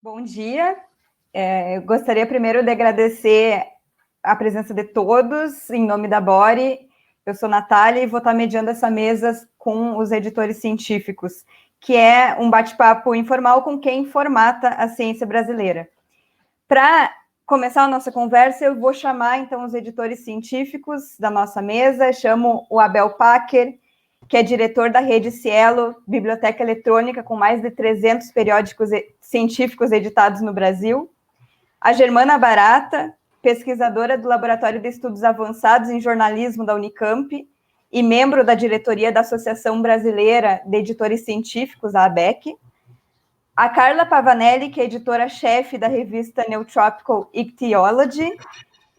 Bom dia. Eu gostaria primeiro de agradecer a presença de todos, em nome da Bore. Eu sou Natália e vou estar mediando essa mesa com os editores científicos, que é um bate-papo informal com quem formata a ciência brasileira. Para começar a nossa conversa, eu vou chamar, então, os editores científicos da nossa mesa. Chamo o Abel Packer, que é diretor da Rede Cielo, biblioteca eletrônica com mais de 300 periódicos científicos editados no Brasil. A Germana Barata, pesquisadora do Laboratório de Estudos Avançados em Jornalismo da Unicamp e membro da diretoria da Associação Brasileira de Editores Científicos, a ABEC. A Carla Pavanelli, que é editora-chefe da revista Nootropical Ichthyology,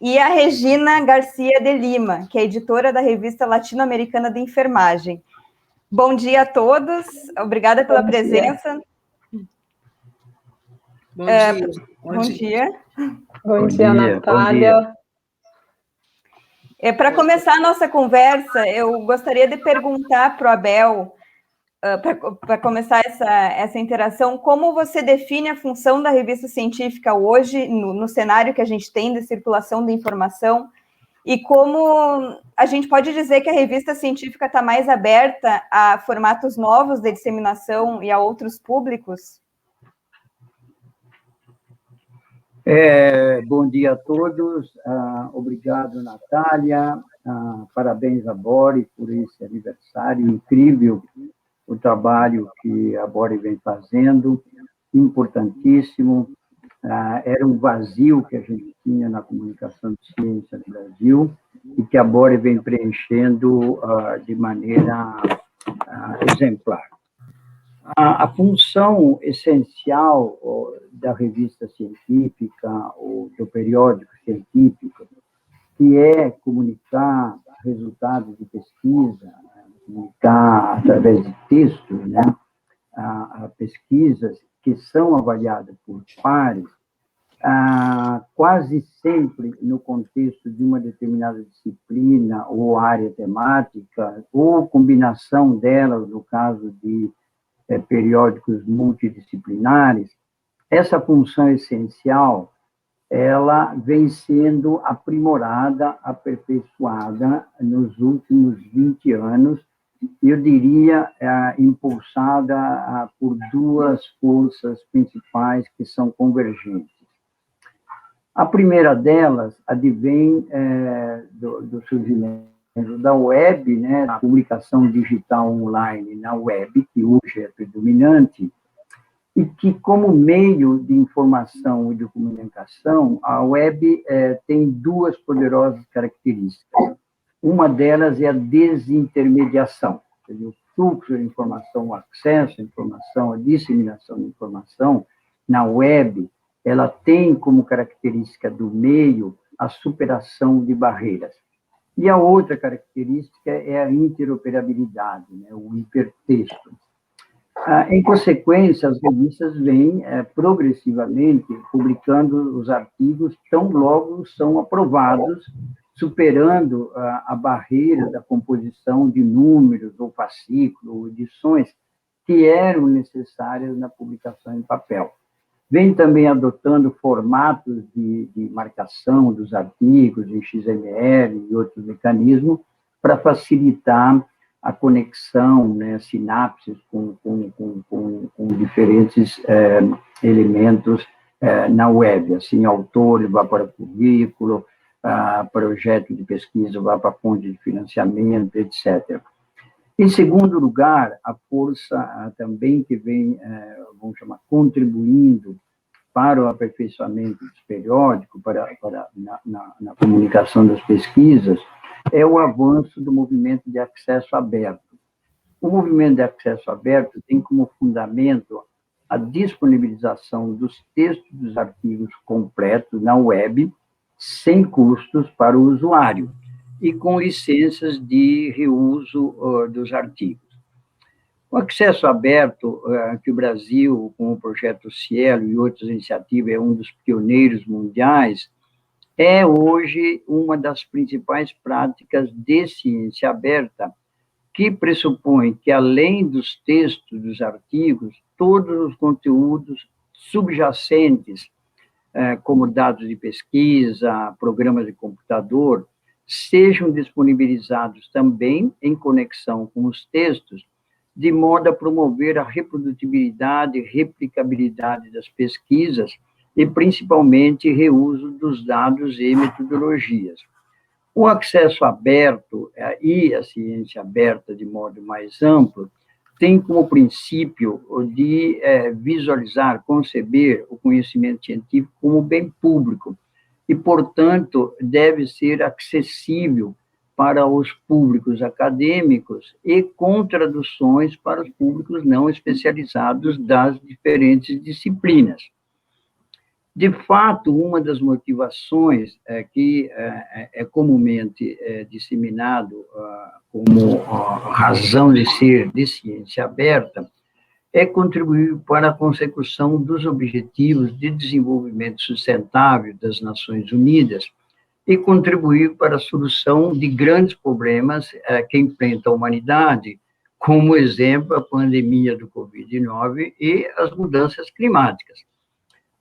e a Regina Garcia de Lima, que é editora da revista Latino-Americana de Enfermagem. Bom dia a todos, obrigada pela presença. Bom dia. Bom dia. Bom dia, Natália. Para começar a nossa conversa, eu gostaria de perguntar para o Abel, para começar essa interação, como você define a função da revista científica hoje, no cenário que a gente tem de circulação de informação, e como a gente pode dizer que a revista científica está mais aberta a formatos novos de disseminação e a outros públicos? Bom dia a todos, obrigado, Natália, parabéns a Bore por esse aniversário incrível, o trabalho que a Bore vem fazendo, importantíssimo. Era um vazio que a gente tinha na comunicação de ciência no Brasil e que a Bore vem preenchendo de maneira exemplar. A função essencial da revista científica ou do periódico científico, que é comunicar resultados de pesquisa, comunicar através de textos, né, pesquisas que são avaliadas por pares, quase sempre no contexto de uma determinada disciplina ou área temática, ou combinação delas, no caso de periódicos multidisciplinares. Essa função essencial, ela vem sendo aprimorada, aperfeiçoada nos últimos 20 anos, eu diria, impulsada por duas forças principais que são convergentes. A primeira delas advém do surgimento da web, né, a publicação digital online na web, que hoje é predominante, e que, como meio de informação e de comunicação, a web tem duas poderosas características. Uma delas é a desintermediação, quer dizer, o fluxo de informação, o acesso à informação, a disseminação de informação na web, ela tem como característica do meio a superação de barreiras. E a outra característica é a interoperabilidade, né, o hipertexto. Em consequência, as revistas vêm progressivamente publicando os artigos tão logo são aprovados, superando a barreira da composição de números, ou fascículos, ou edições que eram necessárias na publicação em papel. Vem também adotando formatos de marcação dos artigos em XML e outros mecanismos para facilitar a conexão, né, sinapses com diferentes elementos na web, assim, autor vai para currículo, projeto de pesquisa vai para fonte de financiamento, etc. Em segundo lugar, a força também que vem, vamos chamar, contribuindo para o aperfeiçoamento dos periódicos, na comunicação das pesquisas, é o avanço do movimento de acesso aberto. O movimento de acesso aberto tem como fundamento a disponibilização dos textos dos artigos completos na web, sem custos para o usuário, e com licenças de reuso dos artigos. O acesso aberto, que o Brasil, com o projeto Cielo e outras iniciativas, é um dos pioneiros mundiais, é hoje uma das principais práticas de ciência aberta, que pressupõe que, além dos textos dos artigos, todos os conteúdos subjacentes, como dados de pesquisa, programas de computador, sejam disponibilizados também em conexão com os textos, de modo a promover a reprodutibilidade e replicabilidade das pesquisas e, principalmente, reuso dos dados e metodologias. O acesso aberto e a ciência aberta de modo mais amplo tem como princípio de visualizar, conceber o conhecimento científico como bem público e, portanto, deve ser acessível para os públicos acadêmicos e com traduções para os públicos não especializados das diferentes disciplinas. De fato, uma das motivações que é comumente disseminado como razão de ser de ciência aberta é contribuir para a consecução dos Objetivos de Desenvolvimento Sustentável das Nações Unidas e contribuir para a solução de grandes problemas que enfrenta a humanidade, como exemplo a pandemia do Covid-19 e as mudanças climáticas.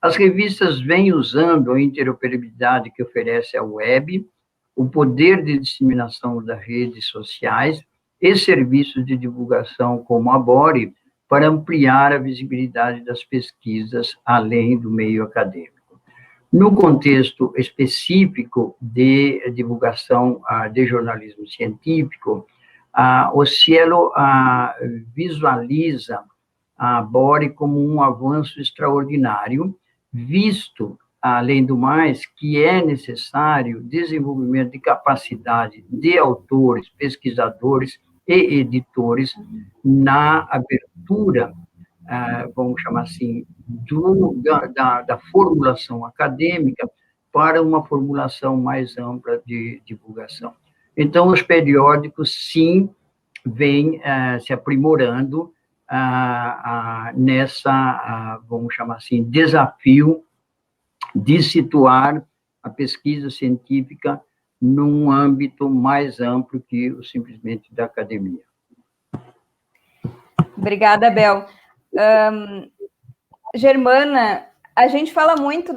As revistas vêm usando a interoperabilidade que oferece a web, o poder de disseminação das redes sociais e serviços de divulgação como a Bore para ampliar a visibilidade das pesquisas além do meio acadêmico. No contexto específico de divulgação de jornalismo científico, o Cielo visualiza a Bore como um avanço extraordinário, visto, além do mais, que é necessário desenvolvimento de capacidade de autores, pesquisadores e editores na abertura, vamos chamar assim, da formulação acadêmica para uma formulação mais ampla de divulgação. Então, os periódicos, sim, vêm se aprimorando nessa, vamos chamar assim, desafio de situar a pesquisa científica num âmbito mais amplo que o simplesmente da academia. Obrigada, Bel. Germana, a gente fala muito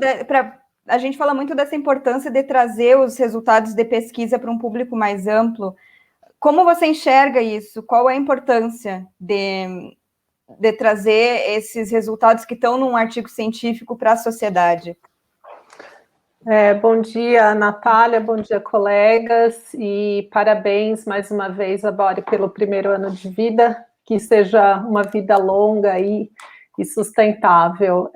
dessa importância de trazer os resultados de pesquisa para um público mais amplo. Como você enxerga isso? Qual é a importância de trazer esses resultados que estão num artigo científico para a sociedade? Bom dia, Natália, bom dia, colegas, e parabéns mais uma vez a Bore pelo primeiro ano de vida, que seja uma vida longa e sustentável.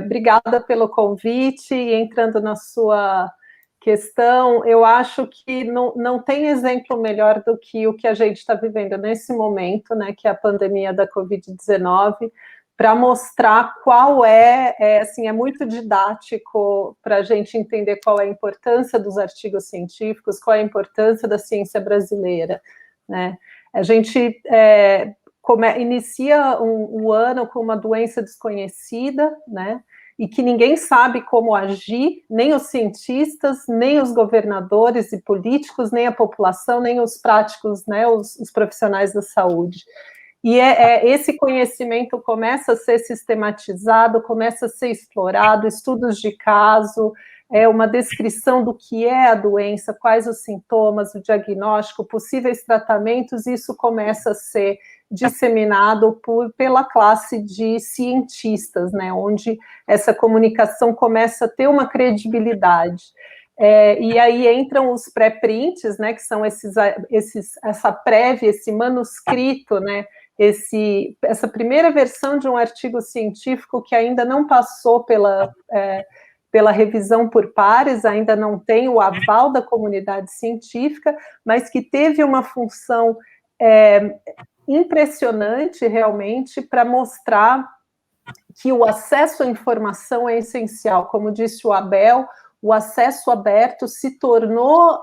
Obrigada pelo convite, e entrando na sua questão, eu acho que não tem exemplo melhor do que o que a gente está vivendo nesse momento, né, que é a pandemia da Covid-19, para mostrar qual assim, é muito didático para a gente entender qual é a importância dos artigos científicos, qual é a importância da ciência brasileira, né? A gente inicia o ano com uma doença desconhecida, né? E que ninguém sabe como agir, nem os cientistas, nem os governadores e políticos, nem a população, nem os práticos, né, os profissionais da saúde. E esse conhecimento começa a ser sistematizado, começa a ser explorado, estudos de caso, uma descrição do que é a doença, quais os sintomas, o diagnóstico, possíveis tratamentos, isso começa a ser disseminado pela classe de cientistas, né, onde essa comunicação começa a ter uma credibilidade. E aí entram os pré-prints, né, que são essa prévia, esse manuscrito, né, essa primeira versão de um artigo científico que ainda não passou pela revisão por pares, ainda não tem o aval da comunidade científica, mas que teve uma função impressionante, realmente, para mostrar que o acesso à informação é essencial. Como disse o Abel, o acesso aberto se tornou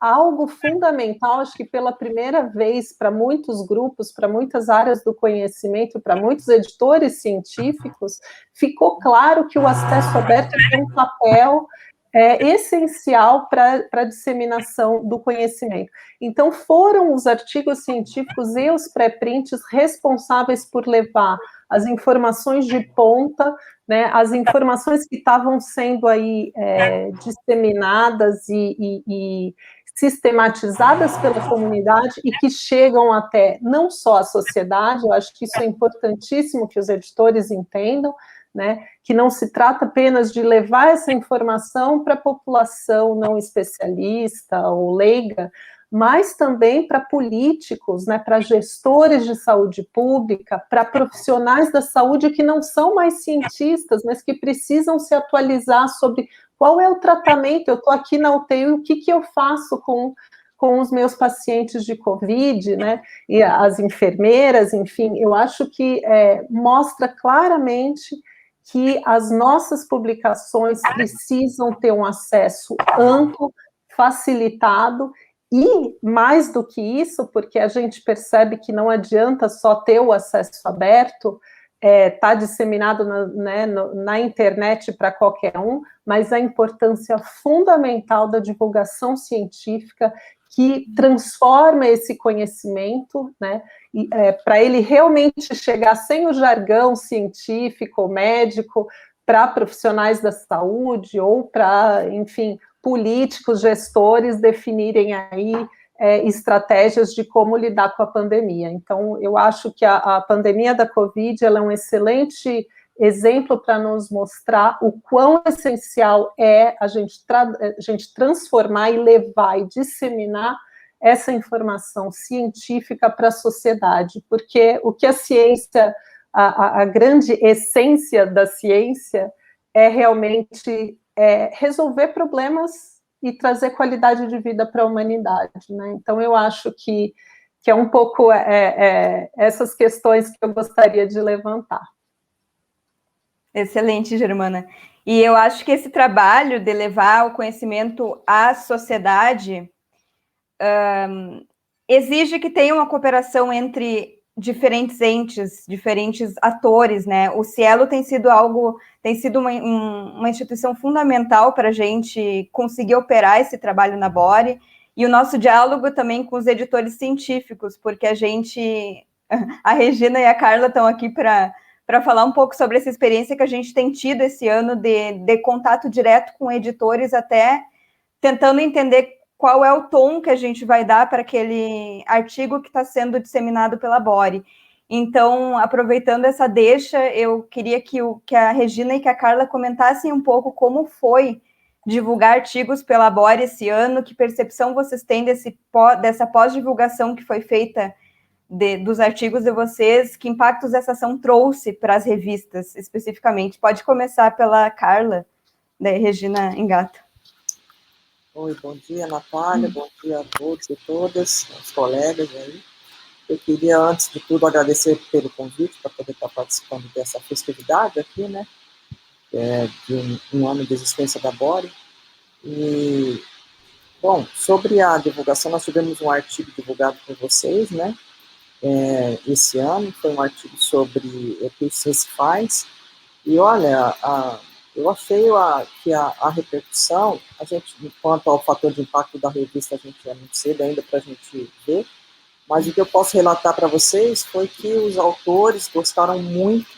algo fundamental, acho que pela primeira vez, para muitos grupos, para muitas áreas do conhecimento, para muitos editores científicos, ficou claro que o acesso aberto tem um papel é essencial para a disseminação do conhecimento. Então, foram os artigos científicos e os pré-prints responsáveis por levar as informações de ponta, né, as informações que estavam sendo aí disseminadas e sistematizadas pela comunidade e que chegam até não só a sociedade, eu acho que isso é importantíssimo que os editores entendam, né, que não se trata apenas de levar essa informação para a população não especialista ou leiga, mas também para políticos, né, para gestores de saúde pública, para profissionais da saúde que não são mais cientistas, mas que precisam se atualizar sobre qual é o tratamento. Eu estou aqui na UTI, o que eu faço com os meus pacientes de Covid, né, e as enfermeiras, enfim, eu acho que mostra claramente que as nossas publicações precisam ter um acesso amplo, facilitado, e mais do que isso, porque a gente percebe que não adianta só ter o acesso aberto, tá disseminado na internet para qualquer um, mas a importância fundamental da divulgação científica que transforma esse conhecimento, né, para ele realmente chegar sem o jargão científico, médico, para profissionais da saúde ou para, enfim, políticos, gestores definirem aí estratégias de como lidar com a pandemia. Então, eu acho que a pandemia da Covid ela é um excelente exemplo para nos mostrar o quão essencial é a gente transformar e levar e disseminar essa informação científica para a sociedade, porque o que a ciência, a grande essência da ciência é realmente resolver problemas e trazer qualidade de vida para a humanidade, né? Então, eu acho que é um pouco essas questões que eu gostaria de levantar. Excelente, Germana. E eu acho que esse trabalho de levar o conhecimento à sociedade exige que tenha uma cooperação entre diferentes entes, diferentes atores, né? O Cielo tem sido uma instituição fundamental para a gente conseguir operar esse trabalho na Bore, e o nosso diálogo também com os editores científicos, porque a Regina e a Carla estão aqui para falar um pouco sobre essa experiência que a gente tem tido esse ano de contato direto com editores, até tentando entender qual é o tom que a gente vai dar para aquele artigo que está sendo disseminado pela Bore. Então, aproveitando essa deixa, eu queria que a Regina e que a Carla comentassem um pouco como foi divulgar artigos pela Bore esse ano, que percepção vocês têm dessa pós-divulgação que foi feita dos artigos de vocês, que impactos essa ação trouxe para as revistas, especificamente. Pode começar pela Carla, daí Regina engata. Oi, bom dia, Natália, bom dia a todos e todas, os colegas aí. Eu queria, antes de tudo, agradecer pelo convite para poder estar participando dessa festividade aqui, né, de um ano de existência da Bore. E, bom, sobre a divulgação, nós tivemos um artigo divulgado por vocês, né, esse ano, foi um artigo sobre epífices recifais, e olha, eu achei que a repercussão, a gente, quanto ao fator de impacto da revista, a gente é muito cedo ainda para a gente ver, mas o que eu posso relatar para vocês foi que os autores gostaram muito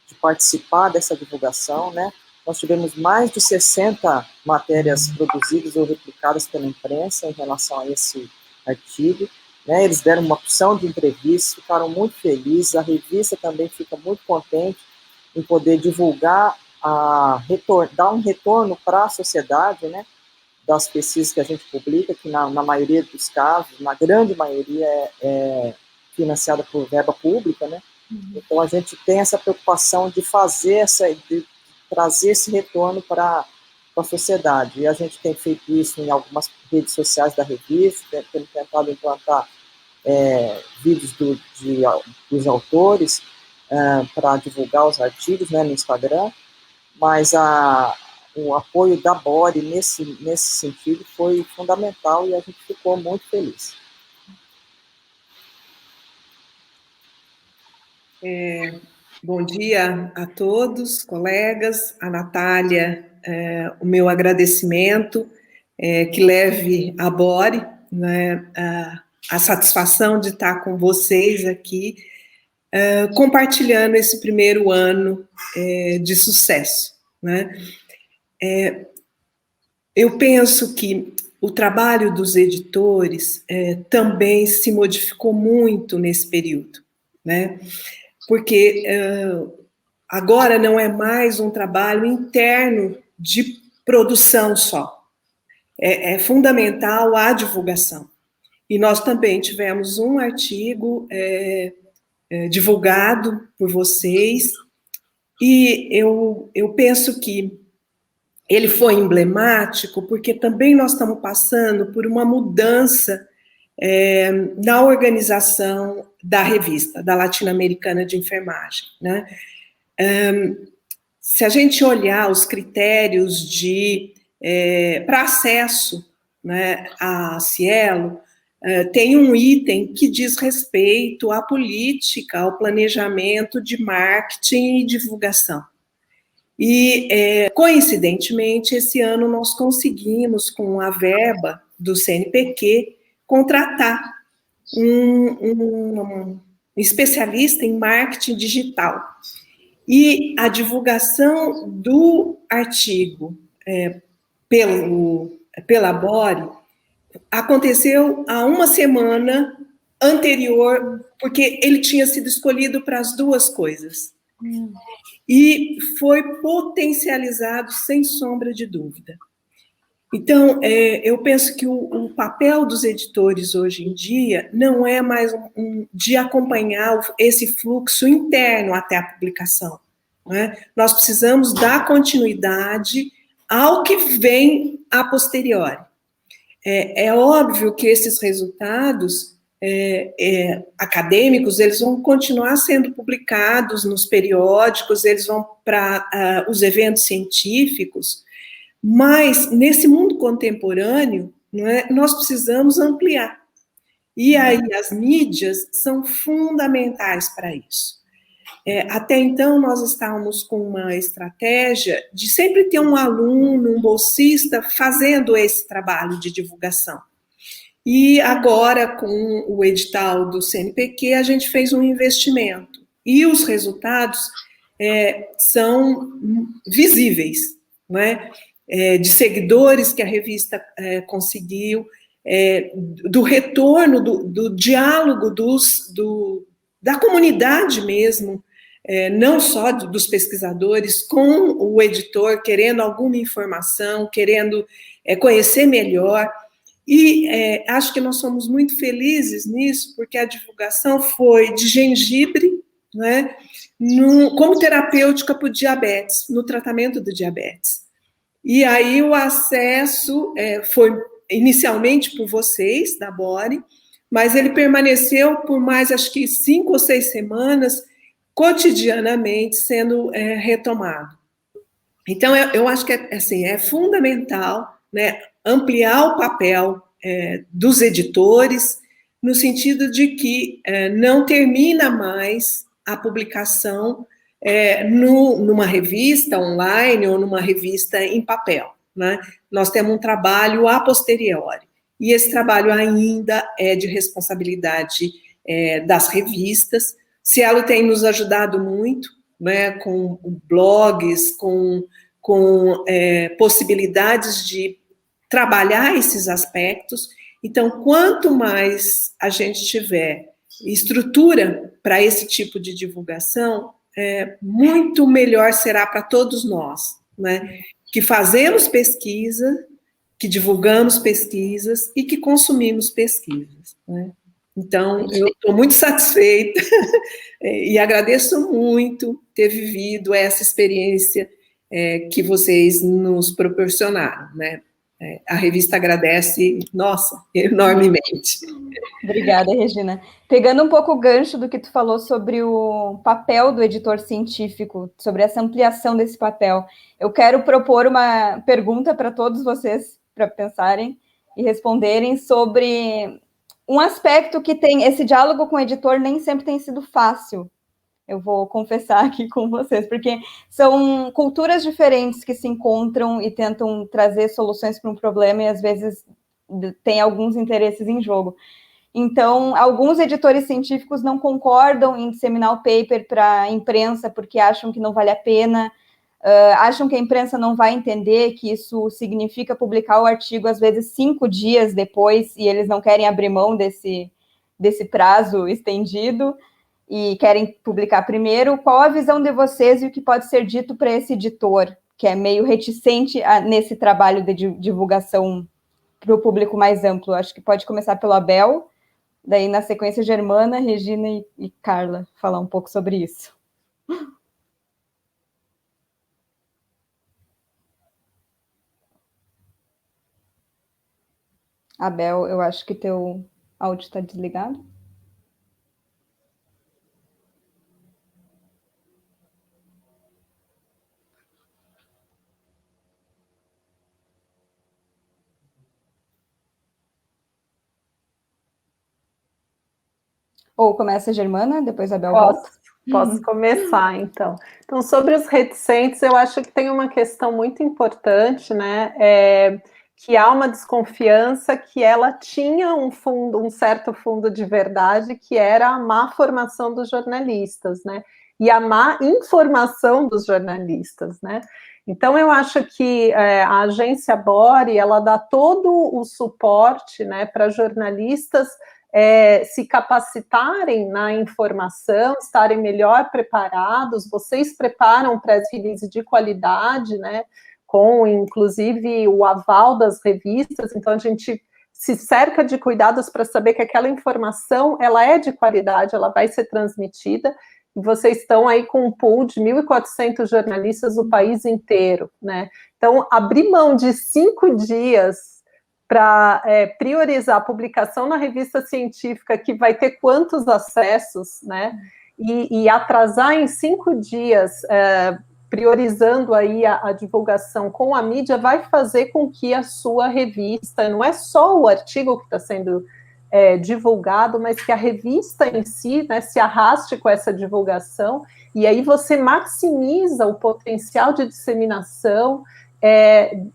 de participar dessa divulgação, né? Nós tivemos mais de 60 matérias produzidas ou replicadas pela imprensa em relação a esse artigo, né? Eles deram uma opção de entrevistas, ficaram muito felizes, a revista também fica muito contente em poder divulgar, dar um retorno para a sociedade, né, das pesquisas que a gente publica, que na maioria dos casos, na grande maioria, é financiada por verba pública, né? Então a gente tem essa preocupação de de trazer esse retorno para a sociedade, e a gente tem feito isso em algumas redes sociais da revista, temos tentado implantar vídeos dos autores, para divulgar os artigos, né, no Instagram, mas o apoio da Bore nesse sentido foi fundamental e a gente ficou muito feliz. Bom dia a todos, colegas. A Natália o meu agradecimento, que leve a Bore, né, a satisfação de estar com vocês aqui, compartilhando esse primeiro ano de sucesso, né? Eu penso que o trabalho dos editores também se modificou muito nesse período, né? Porque agora não é mais um trabalho interno de produção só. É fundamental a divulgação. E nós também tivemos um artigo divulgado por vocês, e eu penso que ele foi emblemático, porque também nós estamos passando por uma mudança na organização da revista, da Latino-Americana de Enfermagem, né? Se a gente olhar os critérios para acesso, né, a Cielo, tem um item que diz respeito à política, ao planejamento de marketing e divulgação. E, coincidentemente, esse ano nós conseguimos, com a verba do CNPq, contratar um especialista em marketing digital. E a divulgação do artigo pela Bore aconteceu há uma semana anterior, porque ele tinha sido escolhido para as duas coisas. E foi potencializado, sem sombra de dúvida. Então, eu penso que o papel dos editores hoje em dia não é mais de acompanhar esse fluxo interno até a publicação, né? Nós precisamos dar continuidade ao que vem a posteriori. É óbvio que esses resultados acadêmicos, eles vão continuar sendo publicados nos periódicos, eles vão para os eventos científicos, mas nesse mundo contemporâneo, nós precisamos ampliar. E aí as mídias são fundamentais para isso. Até então, nós estávamos com uma estratégia de sempre ter um aluno, um bolsista, fazendo esse trabalho de divulgação. E agora, com o edital do CNPq, a gente fez um investimento. E os resultados são visíveis, não é? De seguidores que a revista conseguiu, do retorno, do diálogo da comunidade mesmo, não só dos pesquisadores, com o editor, querendo alguma informação, querendo conhecer melhor. E acho que nós somos muito felizes nisso, porque a divulgação foi de gengibre, né, como terapêutica para o diabetes, no tratamento do diabetes. E aí o acesso foi inicialmente por vocês, da Bore, mas ele permaneceu por mais, acho que 5 ou 6 semanas, cotidianamente sendo retomado. Então, eu acho que assim, é fundamental, né, ampliar o papel dos editores, no sentido de que não termina mais a publicação numa revista online ou numa revista em papel, né? Nós temos um trabalho a posteriori, e esse trabalho ainda é de responsabilidade das revistas. Cielo tem nos ajudado muito, né, com blogs, com possibilidades de trabalhar esses aspectos. Então, quanto mais a gente tiver estrutura para esse tipo de divulgação, muito melhor será para todos nós, né, que fazemos pesquisa, que divulgamos pesquisas e que consumimos pesquisas, né? Então, eu estou muito satisfeita e agradeço muito ter vivido essa experiência que vocês nos proporcionaram, né? A revista agradece, nossa, enormemente. Obrigada, Regina. Pegando um pouco o gancho do que tu falou sobre o papel do editor científico, sobre essa ampliação desse papel, eu quero propor uma pergunta para todos vocês, para pensarem e responderem sobre um aspecto que tem, esse diálogo com o editor nem sempre tem sido fácil. Eu vou confessar aqui com vocês, porque são culturas diferentes que se encontram e tentam trazer soluções para um problema e, às vezes, tem alguns interesses em jogo. Então, alguns editores científicos não concordam em disseminar o paper para a imprensa porque acham que não vale a pena, acham que a imprensa não vai entender que isso significa publicar o artigo, às vezes, 5 dias depois, e eles não querem abrir mão desse prazo estendido e querem publicar primeiro. Qual a visão de vocês e o que pode ser dito para esse editor, que é meio reticente nesse trabalho de divulgação para o público mais amplo? Acho que pode começar pelo Abel, daí na sequência Germana, Regina e Carla falar um pouco sobre isso. Abel, eu acho que teu áudio está desligado. Ou começa a Germana, depois a Abel volta? Posso começar, então. Então, sobre os reticentes, eu acho que tem uma questão muito importante, né, que há uma desconfiança que ela tinha um certo fundo de verdade, que era a má formação dos jornalistas, né, e a má informação dos jornalistas, né. Então, eu acho que a agência Bore, ela dá todo o suporte, né, para jornalistas se capacitarem na informação, estarem melhor preparados. Vocês preparam press release de qualidade, né, com, inclusive, o aval das revistas, então a gente se cerca de cuidados para saber que aquela informação, ela é de qualidade, ela vai ser transmitida, e vocês estão aí com um pool de 1.400 jornalistas do país inteiro, né, então abrir mão de 5 dias para priorizar a publicação na revista científica, que vai ter quantos acessos, né, e atrasar em 5 dias, priorizando aí a divulgação com a mídia, vai fazer com que a sua revista, não é só o artigo que está sendo divulgado, mas que a revista em si, né, se arraste com essa divulgação, e aí você maximiza o potencial de disseminação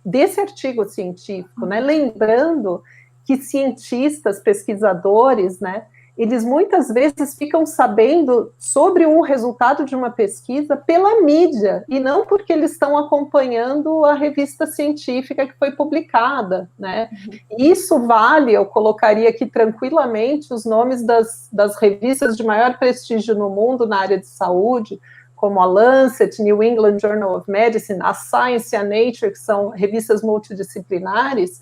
desse artigo científico, né? Lembrando que cientistas, pesquisadores, né, eles muitas vezes ficam sabendo sobre um resultado de uma pesquisa pela mídia, e não porque eles estão acompanhando a revista científica que foi publicada, né? Isso vale, eu colocaria aqui tranquilamente os nomes das revistas de maior prestígio no mundo na área de saúde, como a Lancet, New England Journal of Medicine, a Science e a Nature, que são revistas multidisciplinares,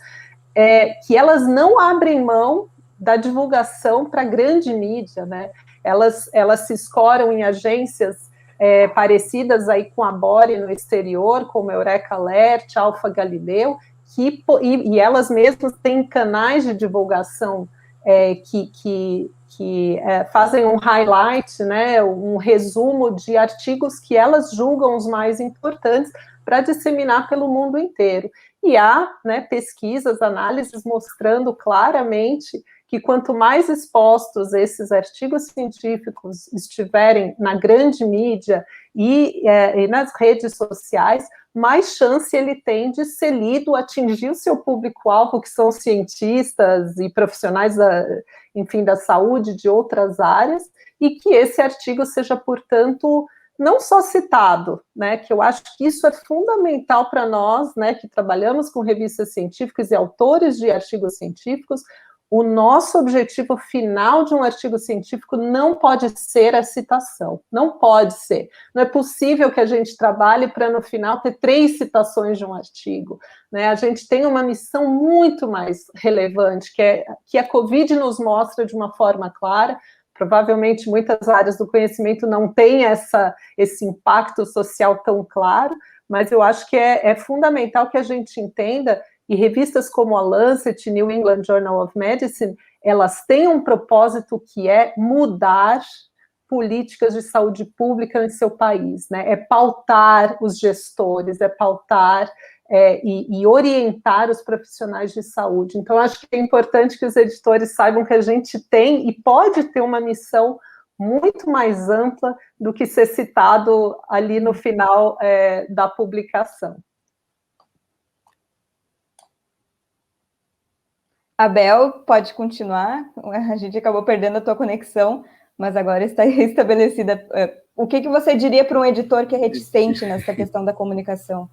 que elas não abrem mão da divulgação para a grande mídia, né? Elas se escoram em agências parecidas aí com a Bore no exterior, como Eureka Alert, Alpha Galileu, e elas mesmas têm canais de divulgação que fazem um highlight, né, um resumo de artigos que elas julgam os mais importantes para disseminar pelo mundo inteiro. E há, né, pesquisas, análises mostrando claramente que quanto mais expostos esses artigos científicos estiverem na grande mídia e nas redes sociais, mais chance ele tem de ser lido, atingir o seu público-alvo, que são cientistas e profissionais da saúde de outras áreas, e que esse artigo seja, portanto, não só citado, né, que eu acho que isso é fundamental para nós, né, que trabalhamos com revistas científicas e autores de artigos científicos. O nosso objetivo final de um artigo científico não pode ser a citação, não pode ser. Não é possível que a gente trabalhe para, no final, ter 3 citações de um artigo, né? A gente tem uma missão muito mais relevante, que a Covid nos mostra de uma forma clara. Provavelmente muitas áreas do conhecimento não têm esse impacto social tão claro, mas eu acho que é fundamental que a gente entenda. E revistas como a Lancet, New England Journal of Medicine, elas têm um propósito que é mudar políticas de saúde pública em seu país, né? É pautar os gestores, é pautar e orientar os profissionais de saúde. Então, acho que é importante que os editores saibam que a gente tem e pode ter uma missão muito mais ampla do que ser citado ali no final da publicação. Abel, pode continuar. A gente acabou perdendo a tua conexão, mas agora está estabelecida. O que você diria para um editor que é reticente nessa questão da comunicação?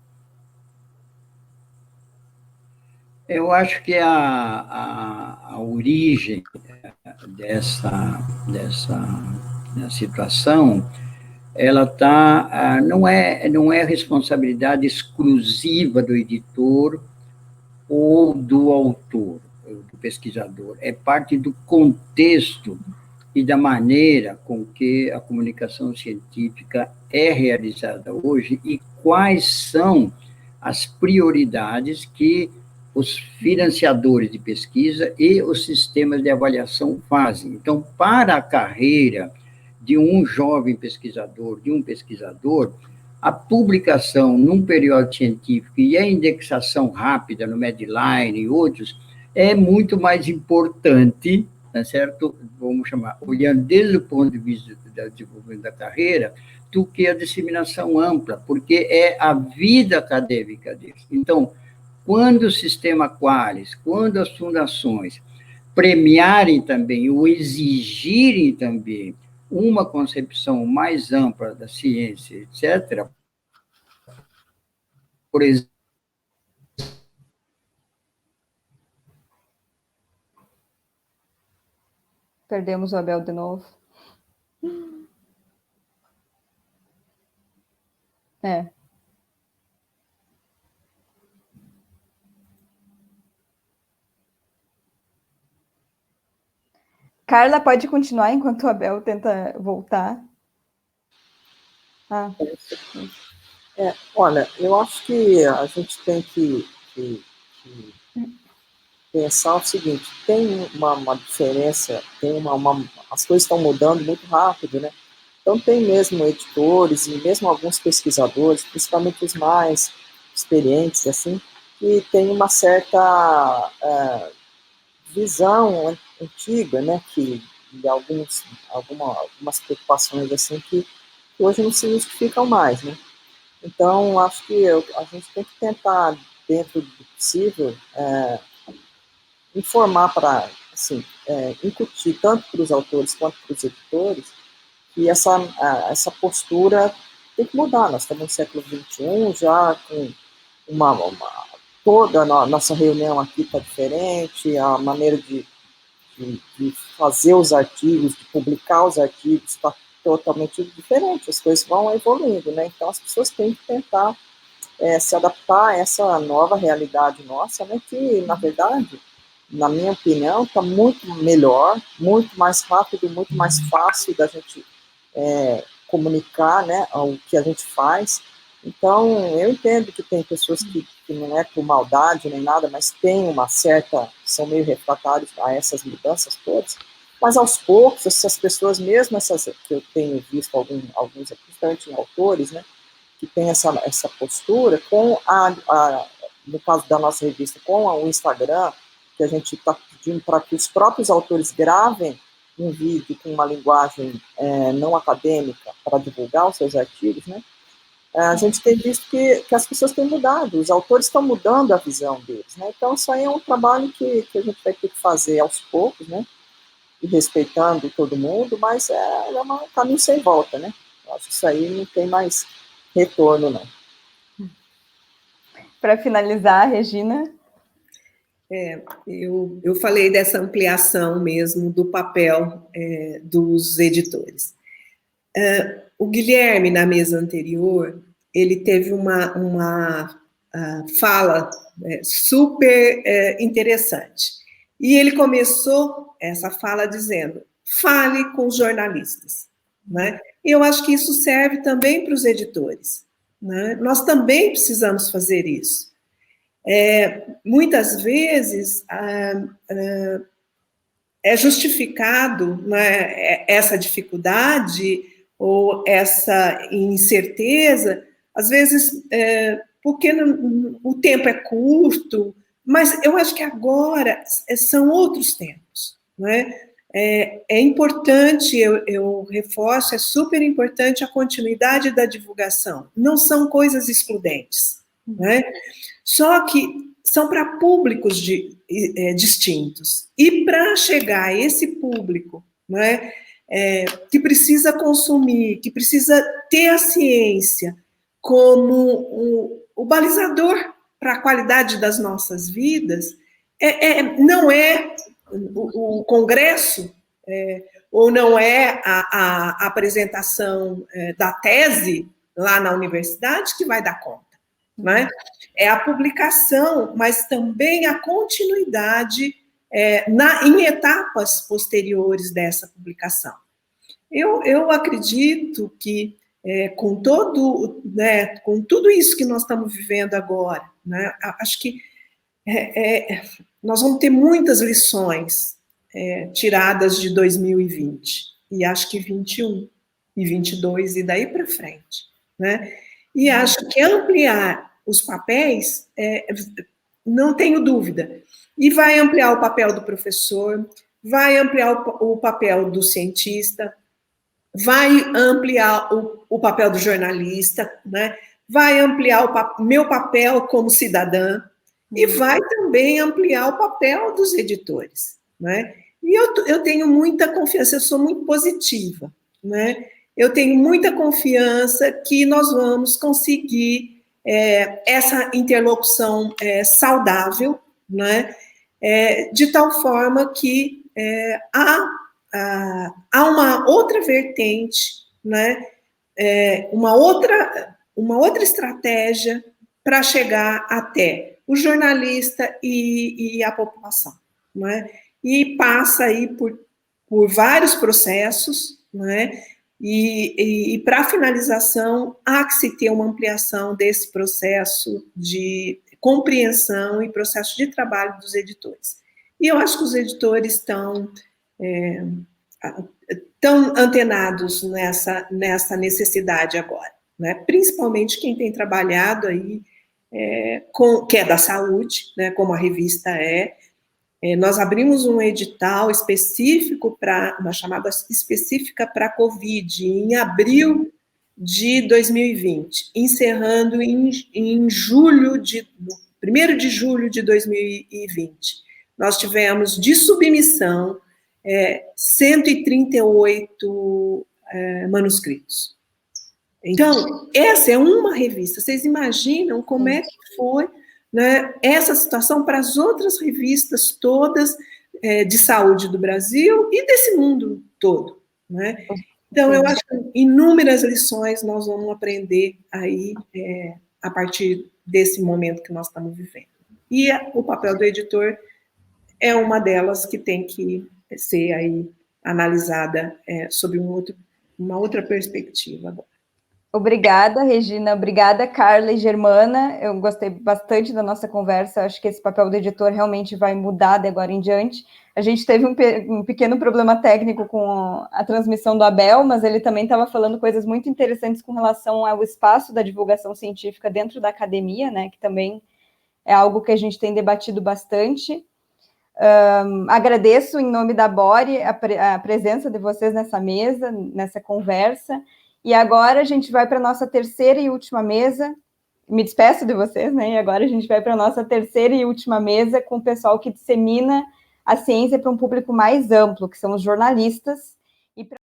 Eu acho que a origem dessa situação, ela não é responsabilidade exclusiva do editor ou do autor, do pesquisador, é parte do contexto e da maneira com que a comunicação científica é realizada hoje e quais são as prioridades que os financiadores de pesquisa e os sistemas de avaliação fazem. Então, para a carreira de um jovem pesquisador, de um pesquisador, a publicação num periódico científico e a indexação rápida no Medline e outros é muito mais importante, tá certo? Vamos chamar, olhando desde o ponto de vista do desenvolvimento da carreira, do que a disseminação ampla, porque é a vida acadêmica deles. Então, quando o sistema Qualis, quando as fundações premiarem também ou exigirem também uma concepção mais ampla da ciência, etc., por exemplo, Perdemos o Abel de novo. Carla, pode continuar enquanto o Abel tenta voltar. Olha, eu acho que a gente tem que pensar o seguinte, tem uma diferença, as coisas estão mudando muito rápido, né? Então tem mesmo editores e mesmo alguns pesquisadores, principalmente os mais experientes, assim, que tem uma certa visão antiga, né, de algumas preocupações assim que hoje não se justificam mais, né? Então acho que a gente tem que tentar, dentro do possível, informar assim, incutir tanto para os autores quanto para os editores que essa postura tem que mudar. Nós estamos no século XXI, já com toda a nossa reunião aqui está diferente, a maneira de fazer os artigos, de publicar os artigos está totalmente diferente, as coisas vão evoluindo, né? Então as pessoas têm que tentar se adaptar a essa nova realidade nossa, né? Que, na verdade, na minha opinião, está muito melhor, muito mais rápido, muito mais fácil da gente comunicar, né, o que a gente faz. Então, eu entendo que tem pessoas que não é por maldade nem nada, mas tem são meio refratários a essas mudanças todas, mas aos poucos, essas pessoas, mesmo essas que eu tenho visto, alguns, principalmente autores, né, que tem essa postura, no caso da nossa revista, com o Instagram, que a gente está pedindo para que os próprios autores gravem um vídeo com uma linguagem não acadêmica para divulgar os seus artigos, né? A gente tem visto que as pessoas têm mudado, os autores estão mudando a visão deles, né? Então, isso aí é um trabalho que a gente vai ter que fazer aos poucos, né? E respeitando todo mundo, mas é um caminho sem volta, né? Eu acho que isso aí não tem mais retorno, não. Para finalizar, Regina. Eu falei dessa ampliação mesmo do papel dos editores. O Guilherme, na mesa anterior, ele teve uma fala super interessante. E ele começou essa fala dizendo, fale com os jornalistas. Né? E eu acho que isso serve também para os editores. Né? Nós também precisamos fazer isso. Muitas vezes é justificado, né, essa dificuldade ou essa incerteza, às vezes porque o tempo é curto, mas eu acho que agora são outros tempos, né? é importante, eu reforço, é super importante a continuidade da divulgação. Não são coisas excludentes, né? Só que são para públicos distintos. E para chegar a esse público, né, que precisa consumir, que precisa ter a ciência como o balizador para a qualidade das nossas vidas, não é o congresso, ou não é a apresentação da tese lá na universidade que vai dar conta, né? É a publicação, mas também a continuidade em etapas posteriores dessa publicação. Eu acredito que com tudo isso que nós estamos vivendo agora, né, acho que nós vamos ter muitas lições tiradas de 2020, e acho que 21 e 22 e daí para frente, né? E acho que ampliar os papéis, não tenho dúvida, e vai ampliar o papel do professor, vai ampliar o papel do cientista, vai ampliar o papel do jornalista, né? Vai ampliar o meu papel como cidadã, e vai também ampliar o papel dos editores, né? E eu tenho muita confiança, eu sou muito positiva, né? Eu tenho muita confiança que nós vamos conseguir essa interlocução saudável, né? De tal forma que há uma outra vertente, né? Uma outra estratégia para chegar até o jornalista e a população, né? E passa aí por vários processos, né? E para finalização, há que se ter uma ampliação desse processo de compreensão e processo de trabalho dos editores. E eu acho que os editores estão antenados nessa necessidade agora, né? Principalmente quem tem trabalhado aí, que é da saúde, né, como a revista nós abrimos um edital específico uma chamada específica para a Covid, em abril de 2020, encerrando em 1º de julho de 2020. Nós tivemos de submissão 138 manuscritos. Então, essa é uma revista. Vocês imaginam como é que foi, né, essa situação para as outras revistas todas de saúde do Brasil e desse mundo todo, né? Então, eu acho que inúmeras lições nós vamos aprender aí a partir desse momento que nós estamos vivendo. E o papel do editor é uma delas que tem que ser aí analisada sob uma outra perspectiva agora. Obrigada, Regina. Obrigada, Carla e Germana. Eu gostei bastante da nossa conversa. Eu acho que esse papel do editor realmente vai mudar de agora em diante. A gente teve um pequeno problema técnico com a transmissão do Abel, mas ele também estava falando coisas muito interessantes com relação ao espaço da divulgação científica dentro da academia, né? Que também é algo que a gente tem debatido bastante. Agradeço, em nome da Bore, a presença de vocês nessa mesa, nessa conversa. E agora a gente vai para a nossa terceira e última mesa. Me despeço de vocês, né? E agora a gente vai para a nossa terceira e última mesa com o pessoal que dissemina a ciência para um público mais amplo, que são os jornalistas.